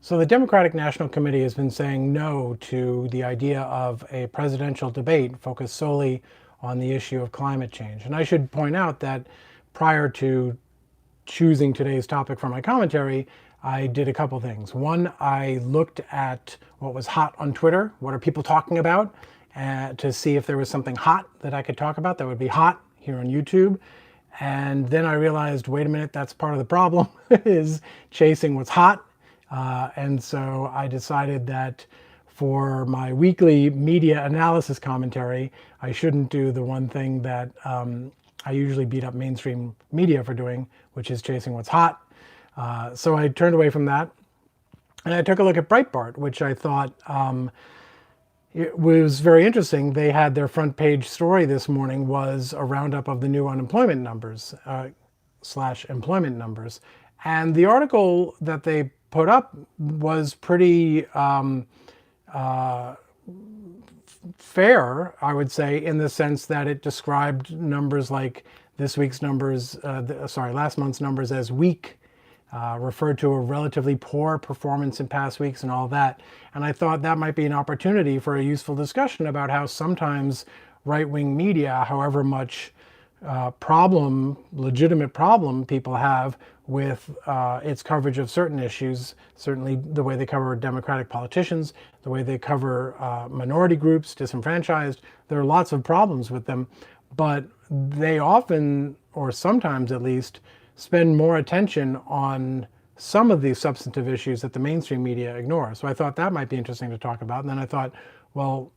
So the Democratic National Committee has been saying no to the idea of a presidential debate focused solely on the issue of climate change. And I should point out that prior to choosing today's topic for my commentary, I did a couple things. One, I looked at what was hot on Twitter. What are people talking about? To see if there was something hot that I could talk about that would be hot here on YouTube. And then I realized, wait a minute, that's part of the problem, is chasing what's hot. And so I decided that for my weekly media analysis commentary, I shouldn't do the one thing that I usually beat up mainstream media for doing, which is chasing what's hot. So I turned away from that. And I took a look at Breitbart, which I thought it was very interesting. They had their front page story this morning was a roundup of the new unemployment numbers, slash employment numbers. And the article that they put up was pretty fair, I would say, in the sense that it described numbers like this week's numbers, last month's numbers as weak, referred to a relatively poor performance in past weeks and all that. And I thought that might be an opportunity for a useful discussion about how sometimes right-wing media, however much legitimate problem people have with its coverage of certain issues, certainly the way they cover Democratic politicians, the way they cover minority groups, disenfranchised. There are lots of problems with them, but they often, or sometimes at least, spend more attention on some of these substantive issues that the mainstream media ignore. So I thought that might be interesting to talk about. And then I thought, well,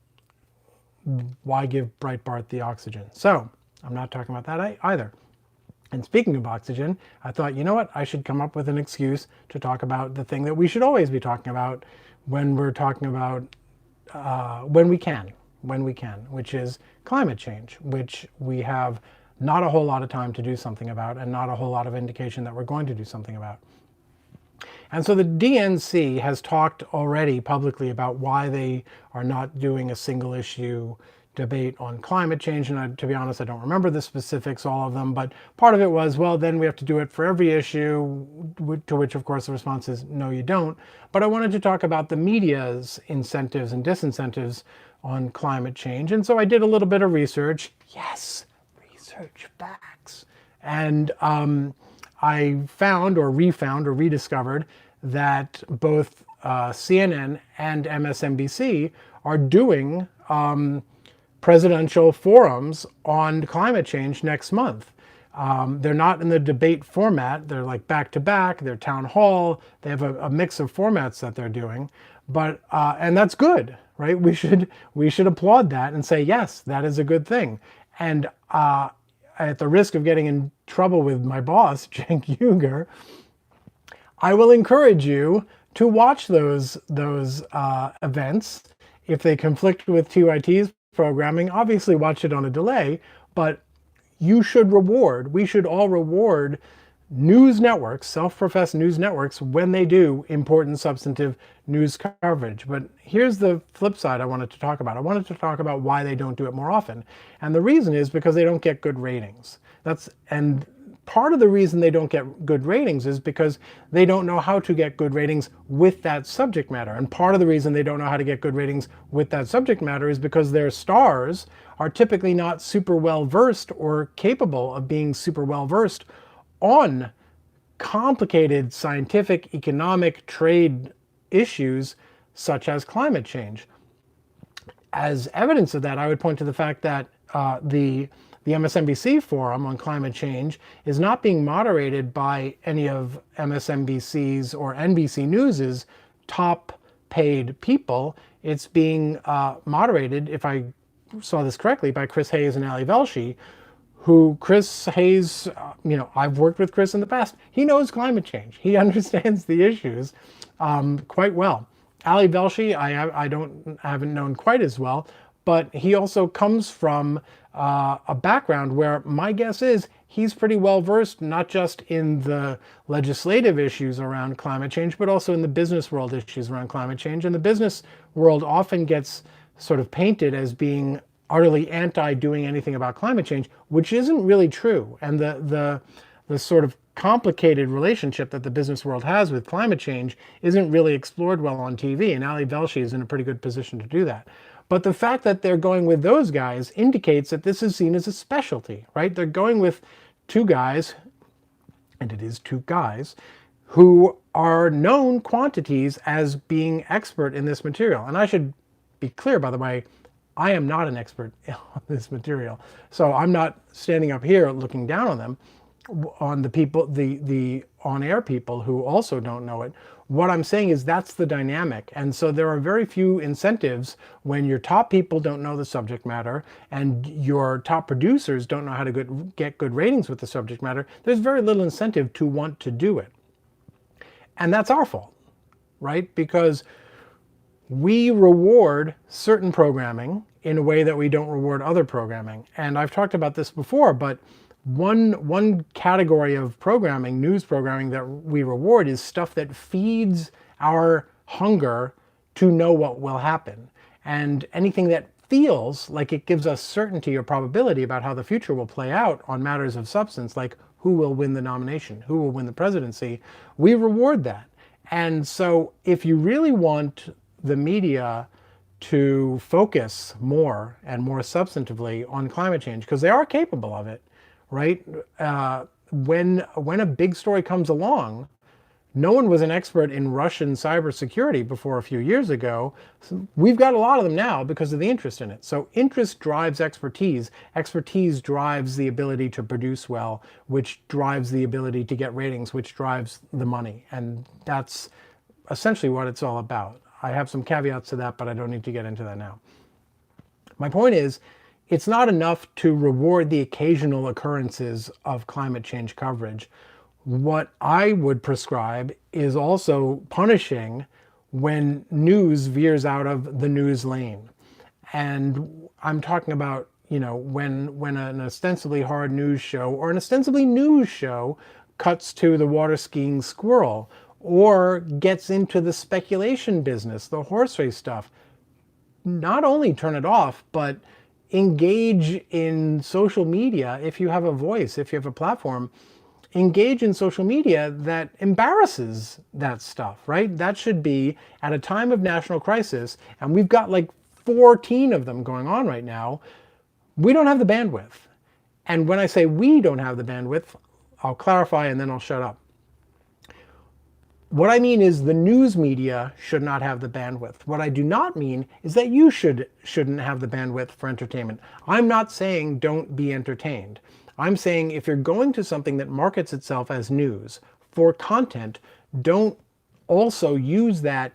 why give Breitbart the oxygen? So I'm not talking about that either. And speaking of oxygen, I thought, you know what? I should come up with an excuse to talk about the thing that we should always be talking about when we're talking about, when we can, which is climate change, which we have not a whole lot of time to do something about and not a whole lot of indication that we're going to do something about. And so the DNC has talked already publicly about why they are not doing a single issue debate on climate change. And to be honest, I don't remember the specifics, all of them, but part of it was, well, then we have to do it for every issue, to which of course the response is, no, you don't. But I wanted to talk about the media's incentives and disincentives on climate change. And so I did a little bit of research. Yes, research facts. And I found or refound or rediscovered that both CNN and MSNBC are doing presidential forums on climate change next month. They're not in the debate format. They're like back to back, they're town hall. They have a mix of formats that they're doing, but and that's good, right? We should applaud that and say, yes, that is a good thing. And at the risk of getting in trouble with my boss, Cenk Uygur, I will encourage you to watch those events. If they conflict with TYT's programming, obviously watch it on a delay, but we should all reward news networks, self-professed news networks, when they do important substantive news coverage. But here's the flip side I wanted to talk about. I wanted to talk about why they don't do it more often. And the reason is because they don't get good ratings. And part of the reason they don't get good ratings is because they don't know how to get good ratings with that subject matter. And part of the reason they don't know how to get good ratings with that subject matter is because their stars are typically not super well versed or capable of being super well versed on complicated scientific, economic, trade issues such as climate change. As evidence of that, I would point to the fact that the MSNBC forum on climate change is not being moderated by any of MSNBC's or NBC News's top paid people. It's being moderated, if I saw this correctly, by Chris Hayes and Ali Velshi, who Chris Hayes, I've worked with Chris in the past. He knows climate change. He understands the issues quite well. Ali Velshi, I haven't known quite as well, but he also comes from a background where my guess is he's pretty well versed, not just in the legislative issues around climate change, but also in the business world issues around climate change. And the business world often gets sort of painted as being utterly anti doing anything about climate change, which isn't really true. And the sort of complicated relationship that the business world has with climate change isn't really explored well on TV, and Ali Velshi is in a pretty good position to do that. But the fact that they're going with those guys indicates that this is seen as a specialty, right? They're going with two guys, and it is two guys, who are known quantities as being expert in this material. And I should be clear, by the way, I am not an expert on this material. So I'm not standing up here looking down on them, on the people, the on-air people who also don't know it. What I'm saying is that's the dynamic. And so there are very few incentives when your top people don't know the subject matter and your top producers don't know how to get good ratings with the subject matter. There's very little incentive to want to do it. And that's our fault, right? Because we reward certain programming in a way that we don't reward other programming. And I've talked about this before, but one category of programming, news programming, that we reward is stuff that feeds our hunger to know what will happen. And anything that feels like it gives us certainty or probability about how the future will play out on matters of substance, like who will win the nomination, who will win the presidency, we reward that. And so if you really want the media to focus more and more substantively on climate change, because they are capable of it, right? When a big story comes along, no one was an expert in Russian cybersecurity before a few years ago. So we've got a lot of them now because of the interest in it. So interest drives expertise. Expertise drives the ability to produce well, which drives the ability to get ratings, which drives the money. And that's essentially what it's all about. I have some caveats to that, but I don't need to get into that now. My point is, it's not enough to reward the occasional occurrences of climate change coverage. What I would prescribe is also punishing when news veers out of the news lane. And I'm talking about, when an ostensibly hard news show or an ostensibly news show cuts to the water skiing squirrel or gets into the speculation business, the horse race stuff. Not only turn it off, but engage in social media. If you have a voice, if you have a platform, engage in social media that embarrasses that stuff, right? That should be at a time of national crisis, and we've got like 14 of them going on right now. We don't have the bandwidth. And when I say we don't have the bandwidth, I'll clarify and then I'll shut up. What I mean is the news media should not have the bandwidth. What I do not mean is that you shouldn't have the bandwidth for entertainment. I'm not saying don't be entertained. I'm saying if you're going to something that markets itself as news for content, don't also use that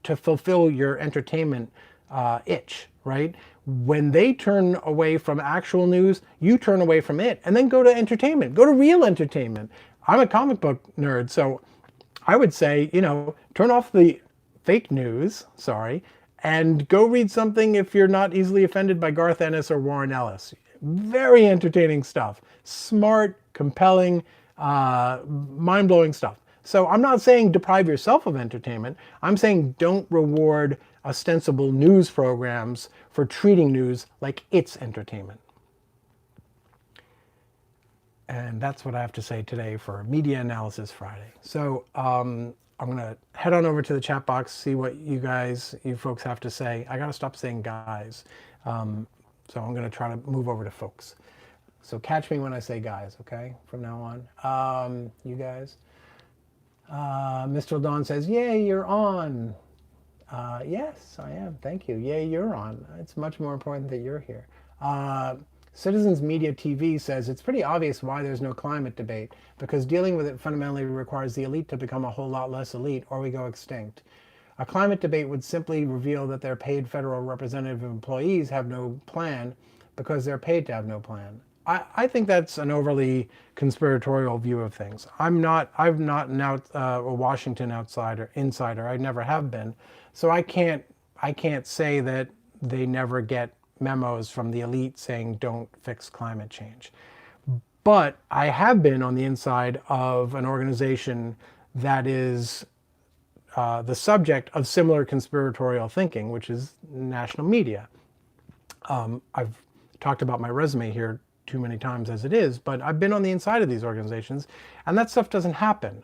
to fulfill your entertainment itch, right? When they turn away from actual news, you turn away from it and then go to entertainment, go to real entertainment. I'm a comic book nerd, so I would say, turn off the fake news, and go read something if you're not easily offended by Garth Ennis or Warren Ellis. Very entertaining stuff. Smart, compelling, mind-blowing stuff. So I'm not saying deprive yourself of entertainment. I'm saying don't reward ostensible news programs for treating news like it's entertainment. And that's what I have to say today for Media Analysis Friday. So I'm going to head on over to the chat box, see what you folks have to say. I got to stop saying guys. So I'm going to try to move over to folks. So catch me when I say guys, okay, from now on. You guys. Mr. Dawn says, yay, you're on. Yes, I am. Thank you. Yay, you're on. It's much more important that you're here. Citizens Media TV says it's pretty obvious why there's no climate debate, because dealing with it fundamentally requires the elite to become a whole lot less elite or we go extinct. A climate debate would simply reveal that their paid federal representative employees have no plan because they're paid to have no plan. I think that's an overly conspiratorial view of things. I'm not a Washington insider. I never have been. So I can't say that they never get memos from the elite saying don't fix climate change. But I have been on the inside of an organization that is the subject of similar conspiratorial thinking, which is national media. I've talked about my resume here too many times as it is, but I've been on the inside of these organizations, and that stuff doesn't happen.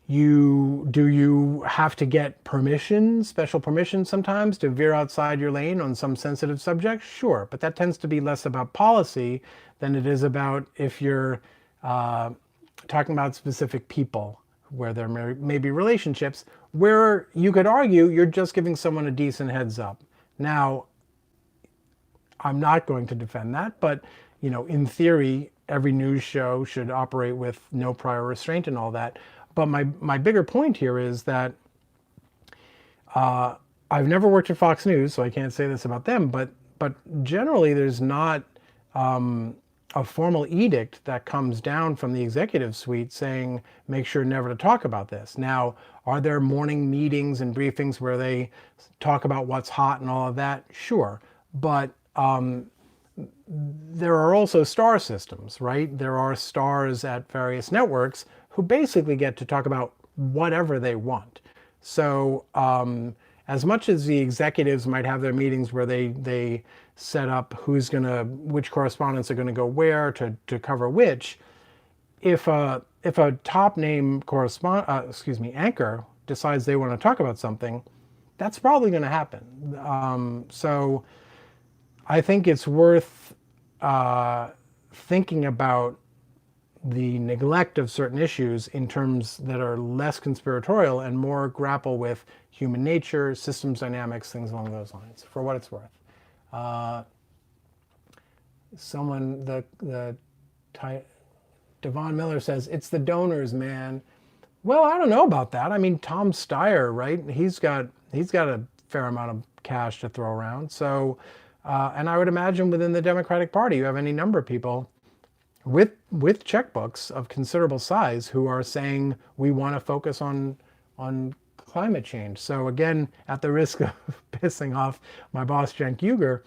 You have to get permission, special permission sometimes to veer outside your lane on some sensitive subject? Sure, but that tends to be less about policy than it is about if you're talking about specific people where there may be relationships where you could argue you're just giving someone a decent heads up. Now, I'm not going to defend that, but in theory, every news show should operate with no prior restraint and all that. But my bigger point here is that I've never worked at Fox News, so I can't say this about them, but generally there's not a formal edict that comes down from the executive suite saying, make sure never to talk about this. Now, are there morning meetings and briefings where they talk about what's hot and all of that? Sure. But there are also star systems, right? There are stars at various networks who basically get to talk about whatever they want. So as much as the executives might have their meetings where they set up which correspondents are gonna go where to cover which, if a top name anchor decides they want to talk about something, that's probably going to happen. So I think it's worth thinking about the neglect of certain issues in terms that are less conspiratorial and more grapple with human nature, systems dynamics, things along those lines, for what it's worth. Devon Miller says, it's the donors, man. Well, I don't know about that. I mean, Tom Steyer, right? He's got a fair amount of cash to throw around. So, and I would imagine within the Democratic Party, you have any number of people with checkbooks of considerable size who are saying we want to focus on climate change. So again, at the risk of pissing off my boss Cenk Uygur,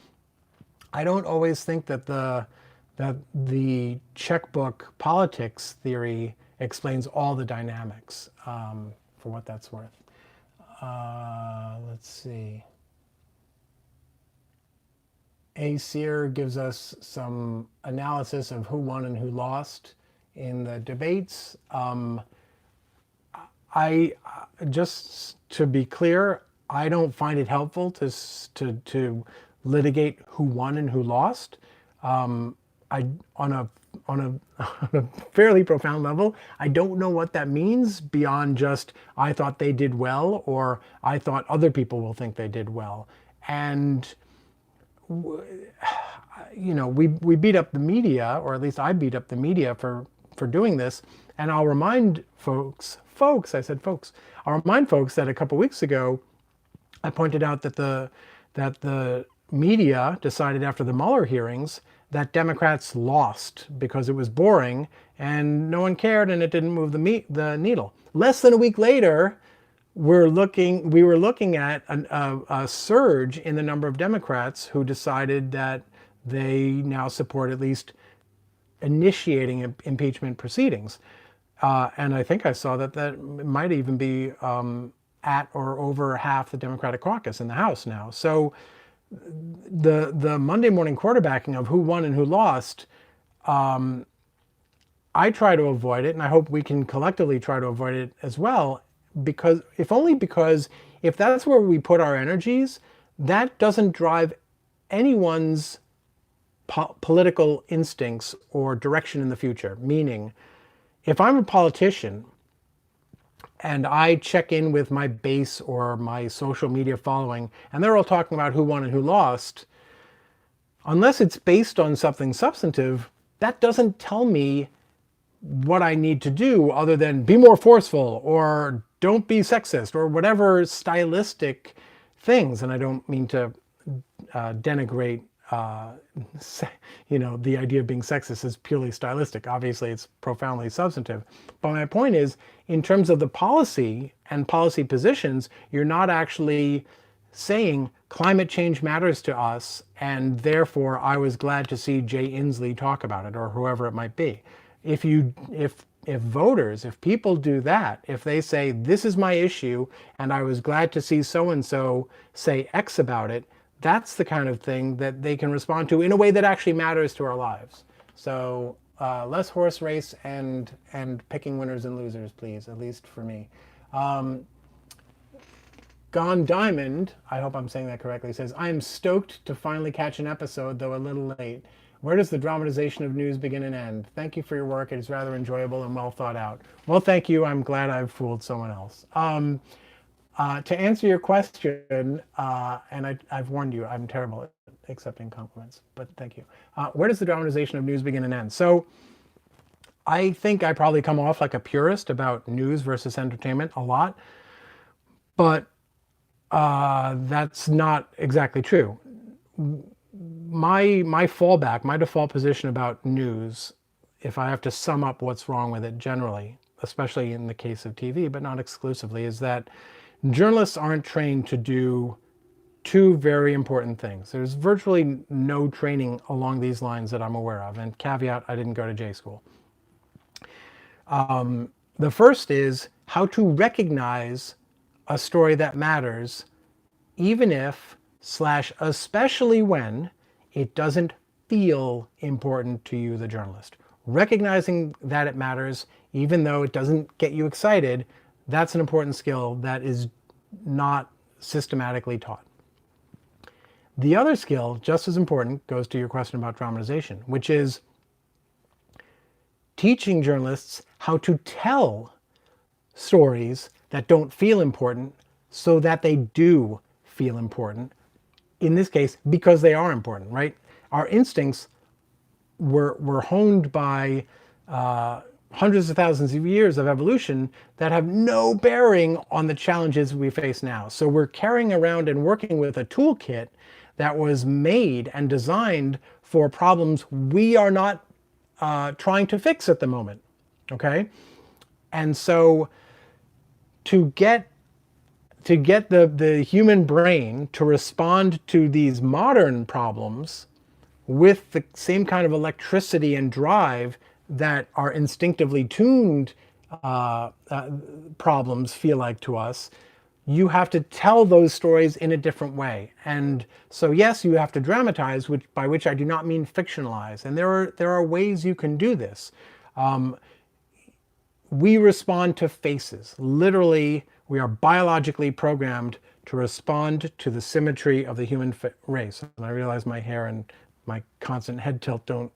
I don't always think that the checkbook politics theory explains all the dynamics, for what that's worth. Let's see. A. Sear gives us some analysis of who won and who lost in the debates. Just to be clear, I don't find it helpful to litigate who won and who lost. On a fairly profound level, I don't know what that means beyond just I thought they did well or I thought other people will think they did well. And we beat up the media, or at least I beat up the media for doing this. And I'll remind folks, I'll remind folks that a couple weeks ago, I pointed out that the media decided after the Mueller hearings that Democrats lost because it was boring and no one cared and it didn't move the needle. Less than a week later, we were looking at a surge in the number of Democrats who decided that they now support at least initiating impeachment proceedings. And I think I saw that might even be at or over half the Democratic caucus in the House now. So the Monday morning quarterbacking of who won and who lost, I try to avoid it, and I hope we can collectively try to avoid it as well, because if that's where we put our energies, that doesn't drive anyone's political instincts or direction in the future. Meaning, if I'm a politician and I check in with my base or my social media following, and they're all talking about who won and who lost, unless it's based on something substantive, that doesn't tell me what I need to do other than be more forceful or don't be sexist or whatever stylistic things. And I don't mean to denigrate the idea of being sexist is purely stylistic. Obviously, it's profoundly substantive. But my point is, in terms of the policy and policy positions, you're not actually saying climate change matters to us, and therefore I was glad to see Jay Inslee talk about it, or whoever it might be. If people do that, if they say, this is my issue, and I was glad to see so-and-so say X about it, that's the kind of thing that they can respond to in a way that actually matters to our lives. So less horse race and picking winners and losers, please, at least for me. Um, Gone Diamond, I hope I'm saying that correctly, says, I am stoked to finally catch an episode, though a little late. Where does the dramatization of news begin and end? Thank you for your work. It is rather enjoyable and well thought out. Well, thank you. I'm glad I've fooled someone else. To answer your question, and I've warned you, I'm terrible at accepting compliments, but thank you. Where does the dramatization of news begin and end? So I think I probably come off like a purist about news versus entertainment a lot, but that's not exactly true. My fallback, my default position about news, if I have to sum up what's wrong with it generally, especially in the case of TV, but not exclusively, is that journalists aren't trained to do two very important things. There's virtually no training along these lines that I'm aware of, and caveat, I didn't go to J school. The first is how to recognize a story that matters, even if / especially when it doesn't feel important to you, the journalist. Recognizing that it matters, even though it doesn't get you excited, that's an important skill that is not systematically taught. The other skill, just as important, goes to your question about dramatization, which is teaching journalists how to tell stories that don't feel important so that they do feel important. In this case, because they are important, right? Our instincts were honed by hundreds of thousands of years of evolution that have no bearing on the challenges we face now. So we're carrying around and working with a toolkit that was made and designed for problems we are not trying to fix at the moment, okay? And so to get the human brain to respond to these modern problems with the same kind of electricity and drive that our instinctively tuned problems feel like to us, you have to tell those stories in a different way. And so yes, you have to dramatize, by which I do not mean fictionalize. And there are ways you can do this. We respond to faces. Literally, we are biologically programmed to respond to the symmetry of the human race. And I realize my hair and my constant head tilt don't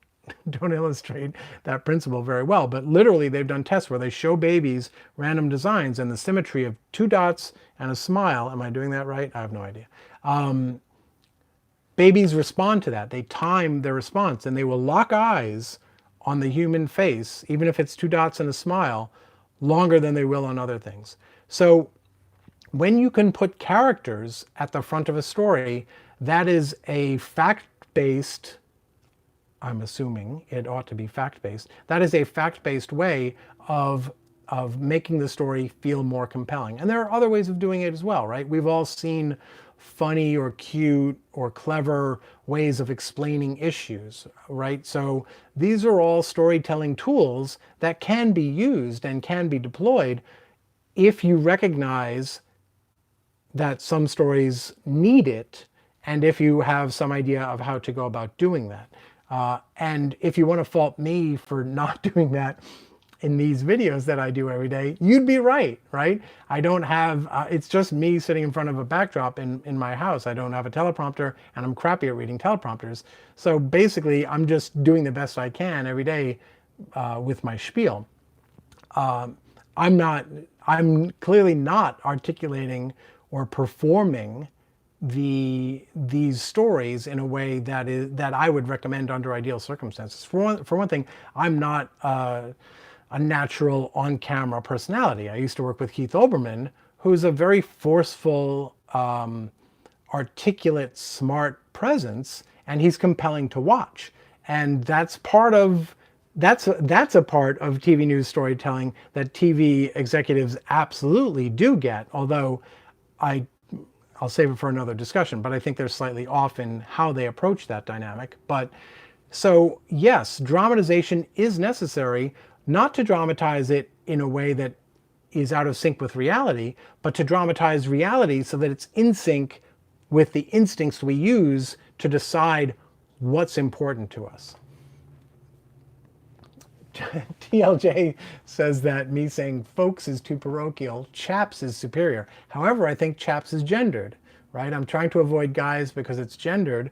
illustrate that principle very well, but literally they've done tests where they show babies random designs and the symmetry of 2 dots and a smile. Am I doing that right? I have no idea. Babies respond to that. They time their response and they will lock eyes on the human face, even if it's 2 dots and a smile, longer than they will on other things. So when you can put characters at the front of a story, that is a fact-based, I'm assuming it ought to be fact-based, that is a fact-based way of making the story feel more compelling. And there are other ways of doing it as well, right? We've all seen funny or cute or clever ways of explaining issues, right? So these are all storytelling tools that can be used and can be deployed if you recognize that some stories need it and if you have some idea of how to go about doing that. And if you want to fault me for not doing that in these videos that I do every day, you'd be right, right? I don't have, it's just me sitting in front of a backdrop in my house. I don't have a teleprompter and I'm crappy at reading teleprompters. So basically I'm just doing the best I can every day with my spiel. I'm clearly not articulating or performing these stories in a way that I would recommend under ideal circumstances. For one thing, I'm not a natural on-camera personality. I used to work with Keith Olbermann, who's a very forceful, articulate, smart presence, and he's compelling to watch. And that's a part of TV news storytelling that TV executives absolutely do get, although I'll save it for another discussion, but I think they're slightly off in how they approach that dynamic. But so yes, dramatization is necessary, not to dramatize it in a way that is out of sync with reality, but to dramatize reality so that it's in sync with the instincts we use to decide what's important to us. TLJ says that me saying folks is too parochial, chaps is superior. However, I think chaps is gendered, right? I'm trying to avoid guys because it's gendered,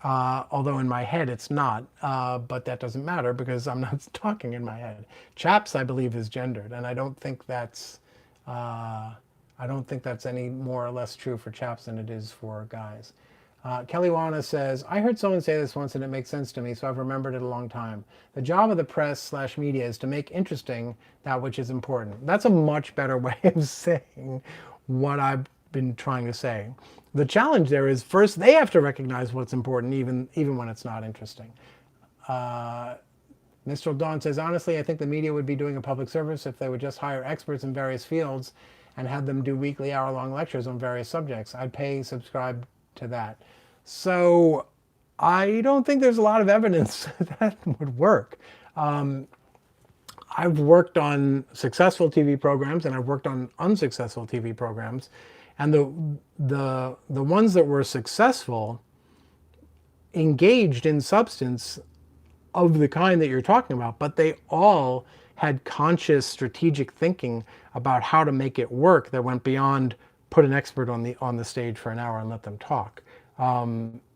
although in my head it's not, but that doesn't matter because I'm not talking in my head. Chaps, I believe, is gendered, and I don't think that's any more or less true for chaps than it is for guys. Kelly Wana says, I heard someone say this once and it makes sense to me, so I've remembered it a long time. The job of the press/media is to make interesting that which is important. That's a much better way of saying what I've been trying to say. The challenge there is first they have to recognize what's important even when it's not interesting. Mr. Dawn says, honestly, I think the media would be doing a public service if they would just hire experts in various fields and have them do weekly hour-long lectures on various subjects. I'd subscribe to that. So I don't think there's a lot of evidence that would work. I've worked on successful TV programs and I've worked on unsuccessful TV programs, and the ones that were successful engaged in substance of the kind that you're talking about, but they all had conscious strategic thinking about how to make it work that went beyond put an expert on the stage for an hour and let them talk.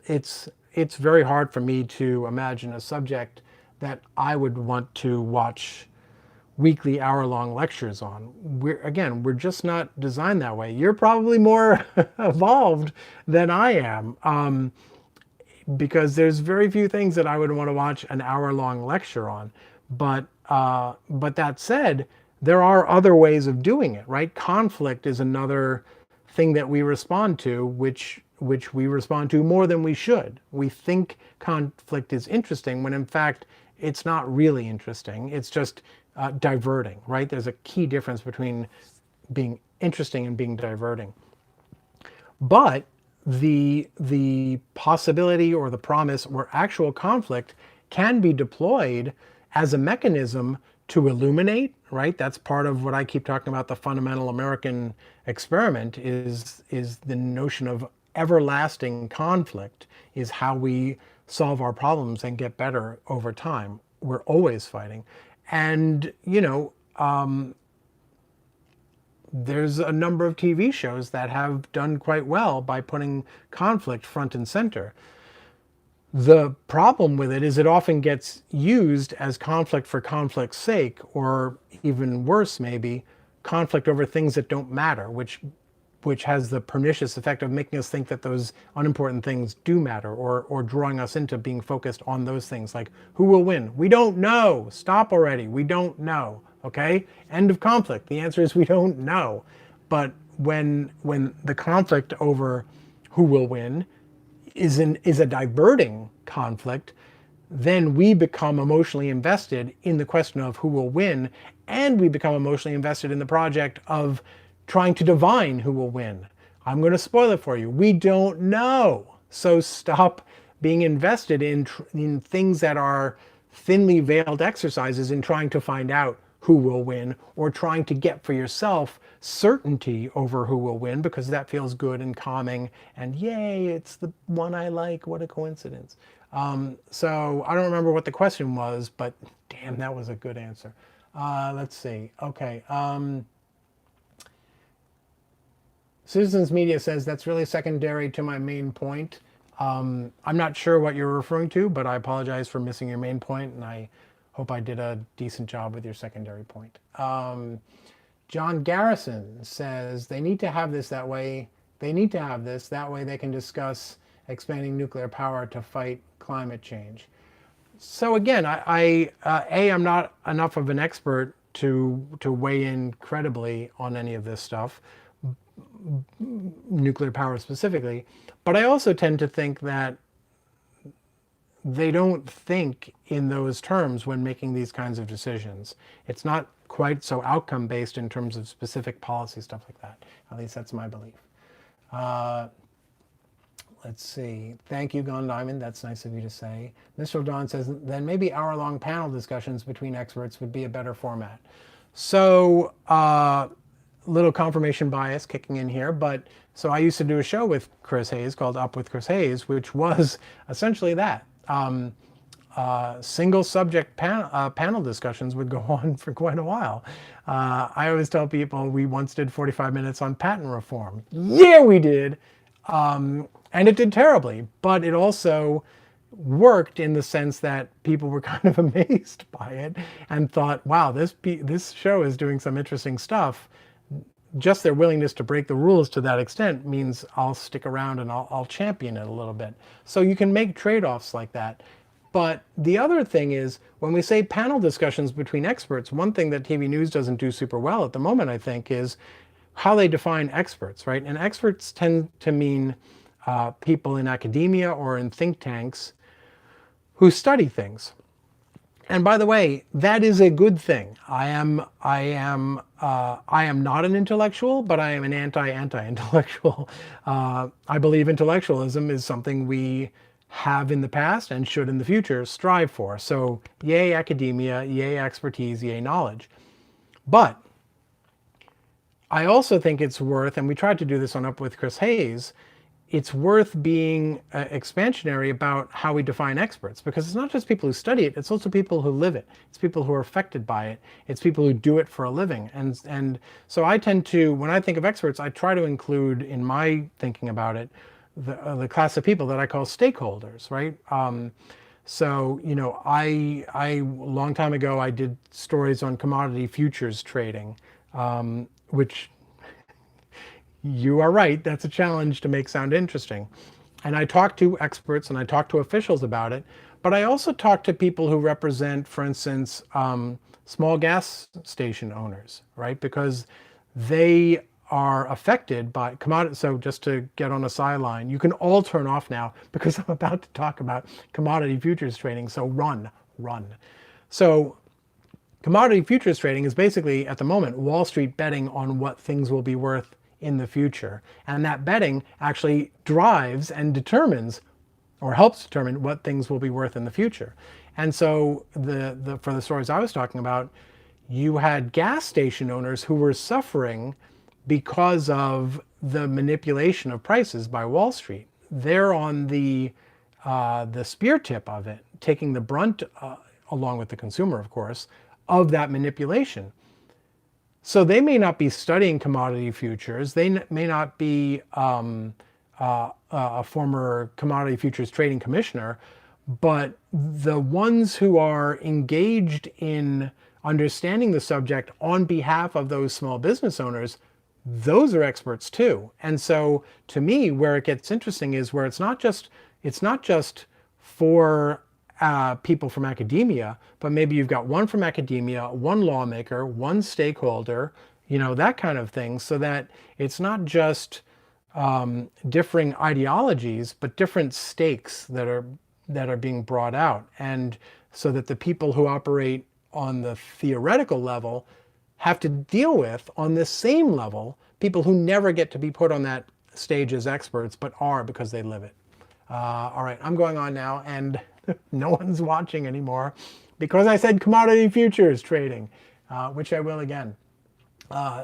It's very hard for me to imagine a subject that I would want to watch weekly hour-long lectures on. We're just not designed that way. You're probably more evolved than I am, because there's very few things that I would want to watch an hour-long lecture on. But that said, there are other ways of doing it, right? Conflict is another thing that we respond to, which we respond to more than we should. We think conflict is interesting when in fact it's not really interesting. It's just diverting, right? There's a key difference between being interesting and being diverting. But the possibility or the promise or actual conflict can be deployed as a mechanism to illuminate, right? That's part of what I keep talking about. The fundamental American experiment is the notion of everlasting conflict is how we solve our problems and get better over time. We're always fighting. And, there's a number of TV shows that have done quite well by putting conflict front and center. The problem with it is it often gets used as conflict for conflict's sake, or even worse maybe, conflict over things that don't matter, which has the pernicious effect of making us think that those unimportant things do matter, or drawing us into being focused on those things, like who will win? We don't know. Stop already. We don't know. Okay? End of conflict. The answer is we don't know. But when the conflict over who will win is a diverting conflict, then we become emotionally invested in the question of who will win, and we become emotionally invested in the project of trying to divine who will win. I'm going to spoil it for you. We don't know. So stop being invested in things that are thinly veiled exercises in trying to find out who will win, or trying to get for yourself certainty over who will win, because that feels good and calming and yay, it's the one I like, what a coincidence. So I don't remember what the question was, but damn, that was a good answer. Let's see. Okay. Citizens Media says that's really secondary to my main point. I'm not sure what you're referring to, but I apologize for missing your main point, and I hope I did a decent job with your secondary point. John Garrison says they need to have this that way. They need to have this that way they can discuss expanding nuclear power to fight climate change. So again, I'm not enough of an expert to weigh in credibly on any of this stuff, nuclear power specifically, but I also tend to think that they don't think in those terms when making these kinds of decisions. It's not quite so outcome-based in terms of specific policy stuff like that. At least that's my belief. Let's see. Thank you, Gone Diamond. That's nice of you to say. Mr. Don says, then maybe hour-long panel discussions between experts would be a better format. So little confirmation bias kicking in here, but so I used to do a show with Chris Hayes called Up with Chris Hayes, which was essentially that. Single subject panel discussions would go on for quite a while. I always tell people we once did 45 minutes on patent reform. Yeah, we did. And it did terribly, but it also worked in the sense that people were kind of amazed by it and thought, wow, this show is doing some interesting stuff. Just their willingness to break the rules to that extent means I'll stick around and I'll champion it a little bit. So you can make trade-offs like that. But the other thing is, when we say panel discussions between experts, one thing that TV news doesn't do super well at the moment, I think, is how they define experts, right? And experts tend to mean people in academia or in think tanks who study things. And by the way, that is a good thing. I am not an intellectual, but I am an anti-intellectual. I believe intellectualism is something we have in the past and should in the future strive for. So yay academia, yay expertise, yay knowledge. But I also think it's worth, and we tried to do this on Up with Chris Hayes, it's worth being expansionary about how we define experts, because it's not just people who study it, it's also people who live it. It's people who are affected by it. It's people who do it for a living. And so I tend to, when I think of experts, I try to include in my thinking about it, the class of people that I call stakeholders, right? So, you know, a long time ago, I did stories on commodity futures trading, which you are right, that's a challenge to make sound interesting. And I talked to experts and I talked to officials about it, but I also talked to people who represent, for instance, small gas station owners, right? Because they are affected by commodity. So just to get on a sideline, you can all turn off now because I'm about to talk about commodity futures trading. So run. So commodity futures trading is basically, at the moment, Wall Street betting on what things will be worth in the future. And that betting actually drives and determines or helps determine what things will be worth in the future. And so for the stories I was talking about, you had gas station owners who were suffering because of the manipulation of prices by Wall Street. They're on the spear tip of it, taking the brunt, along with the consumer, of course, of that manipulation. So they may not be studying commodity futures. They may not be a former commodity futures trading commissioner, but the ones who are engaged in understanding the subject on behalf of those small business owners, those are experts too. And so to me, where it gets interesting is where it's not just for people from academia, but maybe you've got one from academia, one lawmaker, one stakeholder, you know, that kind of thing, so that it's not just differing ideologies, but different stakes that are being brought out. And so that the people who operate on the theoretical level have to deal with, on the same level, people who never get to be put on that stage as experts, but are because they live it. All right, I'm going on now, and no one's watching anymore because I said commodity futures trading, which I will again.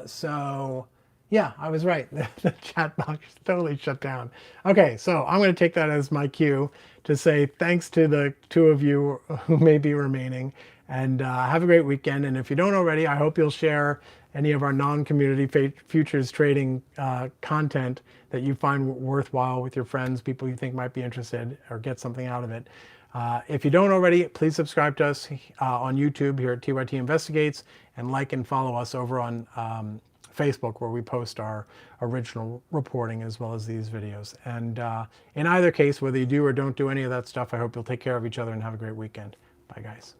So yeah, I was right. The chat box totally shut down. Okay, so I'm going to take that as my cue to say thanks to the two of you who may be remaining, and have a great weekend. And if you don't already, I hope you'll share any of our non-community futures trading content that you find worthwhile with your friends, people you think might be interested or get something out of it. If you don't already, please subscribe to us on YouTube here at TYT Investigates, and like and follow us over on Facebook, where we post our original reporting as well as these videos. And in either case, whether you do or don't do any of that stuff, I hope you'll take care of each other and have a great weekend. Bye, guys.